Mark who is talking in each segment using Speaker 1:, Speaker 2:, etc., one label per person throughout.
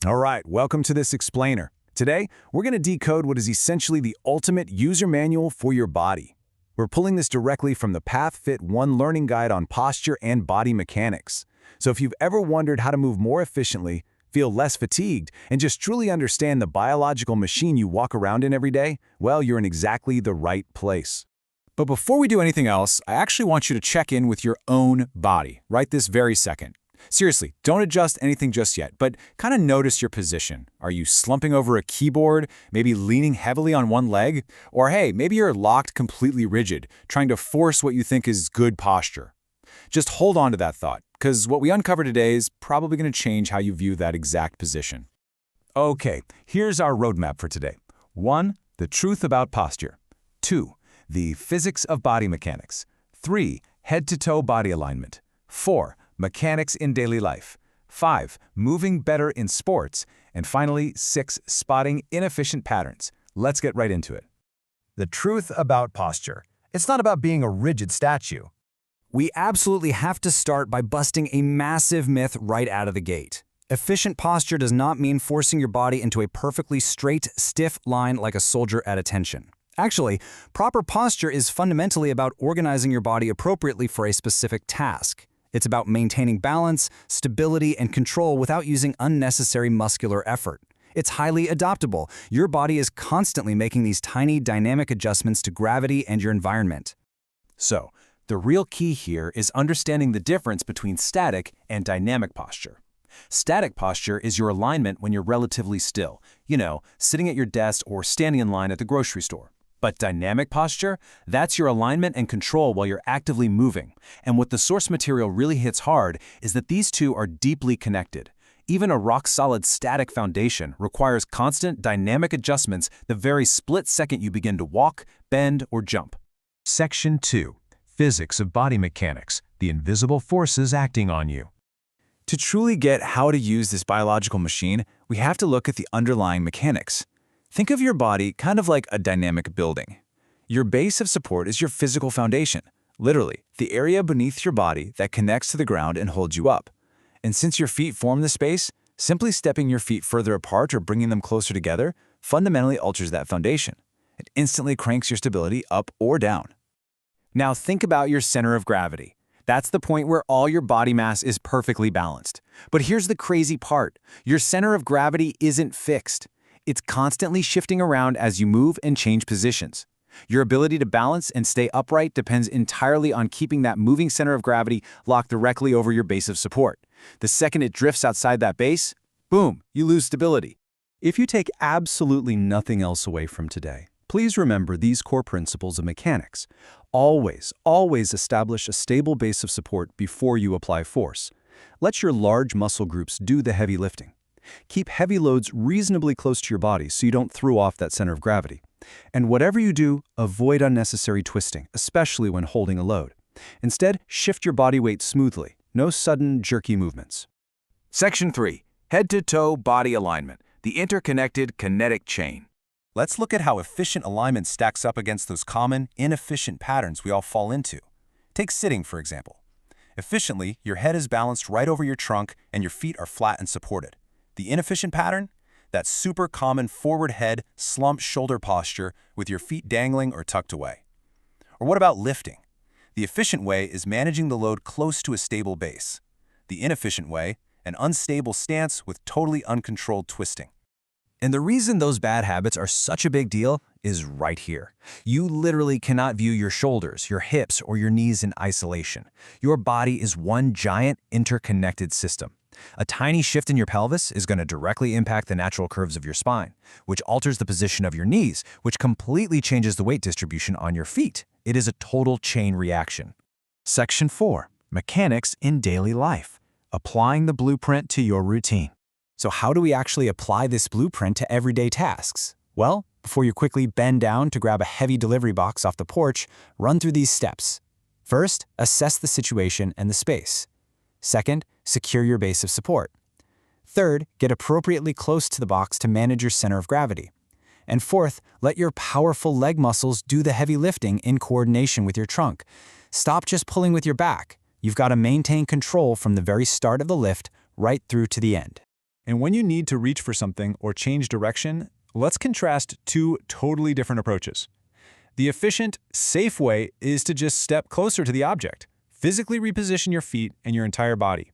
Speaker 1: All right, welcome to this explainer. Today, we're going to decode what is essentially the ultimate user manual for your body. We're pulling this directly from the PathFit 1 learning guide on posture and body mechanics. So if you've ever wondered how to move more efficiently, feel less fatigued, and just truly understand the biological machine you walk around in every day, well, you're in exactly the right place.
Speaker 2: But before we do anything else, I actually want you to check in with your own body right this very second. Seriously, don't adjust anything just yet, but kind of notice your position. Are you slumping over a keyboard, maybe leaning heavily on one leg? Or hey, maybe you're locked completely rigid, trying to force what you think is good posture. Just hold on to that thought, because what we uncover today is probably going to change how you view that exact position.
Speaker 1: Okay, here's our roadmap for today. 1. The truth about posture. 2. The physics of body mechanics. 3. Head-to-toe body alignment. 4. Mechanics in daily life. 5. Moving better in sports. And finally, 6. Spotting inefficient patterns. Let's get right into it.
Speaker 3: The truth about posture. It's not about being a rigid statue.
Speaker 4: We absolutely have to start by busting a massive myth right out of the gate. Efficient posture does not mean forcing your body into a perfectly straight, stiff line like a soldier at attention. Actually, proper posture is fundamentally about organizing your body appropriately for a specific task. It's about maintaining balance, stability, and control without using unnecessary muscular effort. It's highly adaptable. Your body is constantly making these tiny dynamic adjustments to gravity and your environment.
Speaker 1: So, the real key here is understanding the difference between static and dynamic posture. Static posture is your alignment when you're relatively still, sitting at your desk or standing in line at the grocery store. But dynamic posture, that's your alignment and control while you're actively moving. And what the source material really hits hard is that these two are deeply connected. Even a rock-solid static foundation requires constant dynamic adjustments the very split second you begin to walk, bend, or jump.
Speaker 5: Section 2. Physics of body mechanics, the invisible forces acting on you.
Speaker 2: To truly get how to use this biological machine, we have to look at the underlying mechanics. Think of your body kind of like a dynamic building. Your base of support is your physical foundation, literally, the area beneath your body that connects to the ground and holds you up. And since your feet form the space, simply stepping your feet further apart or bringing them closer together fundamentally alters that foundation. It instantly cranks your stability up or down. Now think about your center of gravity. That's the point where all your body mass is perfectly balanced. But here's the crazy part. Your center of gravity isn't fixed. It's constantly shifting around as you move and change positions. Your ability to balance and stay upright depends entirely on keeping that moving center of gravity locked directly over your base of support. The second it drifts outside that base, boom, you lose stability.
Speaker 6: If you take absolutely nothing else away from today, please remember these core principles of mechanics. Always establish a stable base of support before you apply force. Let your large muscle groups do the heavy lifting. Keep heavy loads reasonably close to your body so you don't throw off that center of gravity. And whatever you do, avoid unnecessary twisting, especially when holding a load. Instead, shift your body weight smoothly. No sudden, jerky movements.
Speaker 1: Section 3. Head-to-toe body alignment, the interconnected kinetic chain.
Speaker 3: Let's look at how efficient alignment stacks up against those common, inefficient patterns we all fall into. Take sitting, for example. Efficiently, your head is balanced right over your trunk and your feet are flat and supported. The inefficient pattern? That super common forward head, slumped shoulder posture with your feet dangling or tucked away. Or what about lifting? The efficient way is managing the load close to a stable base. The inefficient way, an unstable stance with totally uncontrolled twisting.
Speaker 4: And the reason those bad habits are such a big deal is right here. You literally cannot view your shoulders, your hips, or your knees in isolation. Your body is one giant interconnected system. A tiny shift in your pelvis is going to directly impact the natural curves of your spine, which alters the position of your knees, which completely changes the weight distribution on your feet. It is a total chain reaction.
Speaker 5: Section 4. Mechanics in daily life, applying the blueprint to your routine.
Speaker 4: So how do we actually apply this blueprint to everyday tasks? Well, before you quickly bend down to grab a heavy delivery box off the porch, run through these steps. First, assess the situation and the space. Second, secure your base of support. Third, get appropriately close to the box to manage your center of gravity. And fourth, let your powerful leg muscles do the heavy lifting in coordination with your trunk. Stop just pulling with your back. You've got to maintain control from the very start of the lift right through to the end.
Speaker 2: And when you need to reach for something or change direction, let's contrast two totally different approaches. The efficient, safe way is to just step closer to the object, physically reposition your feet and your entire body.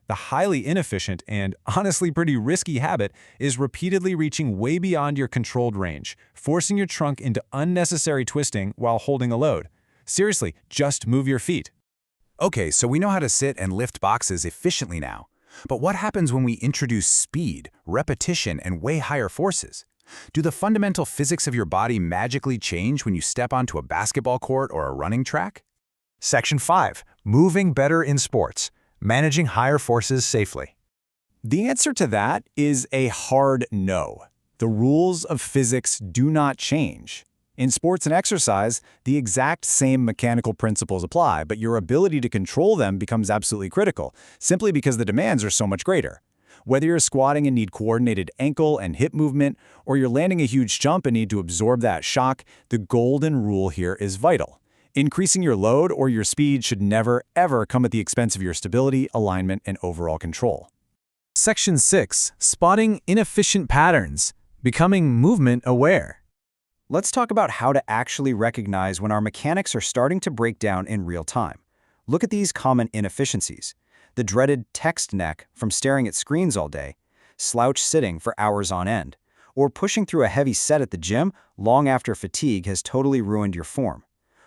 Speaker 2: The highly inefficient and honestly pretty risky habit is repeatedly reaching way beyond your controlled range, forcing your trunk into unnecessary twisting while holding a load. Seriously, just move your feet.
Speaker 1: Okay, so we know how to sit and lift boxes efficiently now. But what happens when we introduce speed, repetition, and way higher forces? Do the fundamental physics of your body magically change when you step onto a basketball court or a running track?
Speaker 5: Section 5. Moving better in sports. Managing higher forces safely.
Speaker 6: The answer to that is a hard no. The rules of physics do not change. In sports and exercise, the exact same mechanical principles apply, but your ability to control them becomes absolutely critical, simply because the demands are so much greater. Whether you're squatting and need coordinated ankle and hip movement, or you're landing a huge jump and need to absorb that shock, the golden rule here is vital. Increasing your load or your speed should never, ever come at the expense of your stability, alignment, and overall control.
Speaker 2: Section 6. Spotting inefficient patterns. Becoming movement aware.
Speaker 4: Let's talk about how to actually recognize when our mechanics are starting to break down in real time. Look at these common inefficiencies. The dreaded text neck from staring at screens all day, slouch sitting for hours on end, or pushing through a heavy set at the gym long after fatigue has totally ruined your form.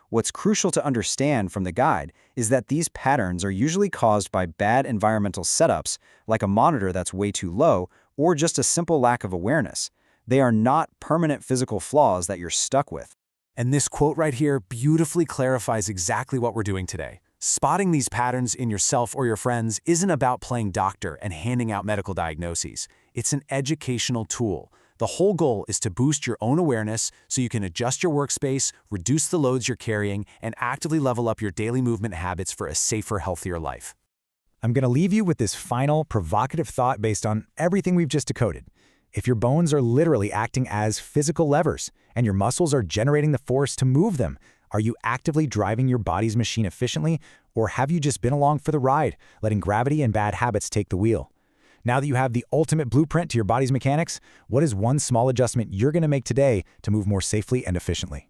Speaker 4: What's crucial to understand from the guide is that these patterns are usually caused by bad environmental setups, like a monitor that's way too low, or just a simple lack of awareness. They are not permanent physical flaws that you're stuck with.
Speaker 1: And this quote right here beautifully clarifies exactly what we're doing today. Spotting these patterns in yourself or your friends isn't about playing doctor and handing out medical diagnoses. It's an educational tool. The whole goal is to boost your own awareness so you can adjust your workspace, reduce the loads you're carrying, and actively level up your daily movement habits for a safer, healthier life.
Speaker 5: I'm going to leave you with this final, provocative thought based on everything we've just decoded. If your bones are literally acting as physical levers and your muscles are generating the force to move them, are you actively driving your body's machine efficiently, or have you just been along for the ride, letting gravity and bad habits take the wheel? Now that you have the ultimate blueprint to your body's mechanics, what is one small adjustment you're going to make today to move more safely and efficiently?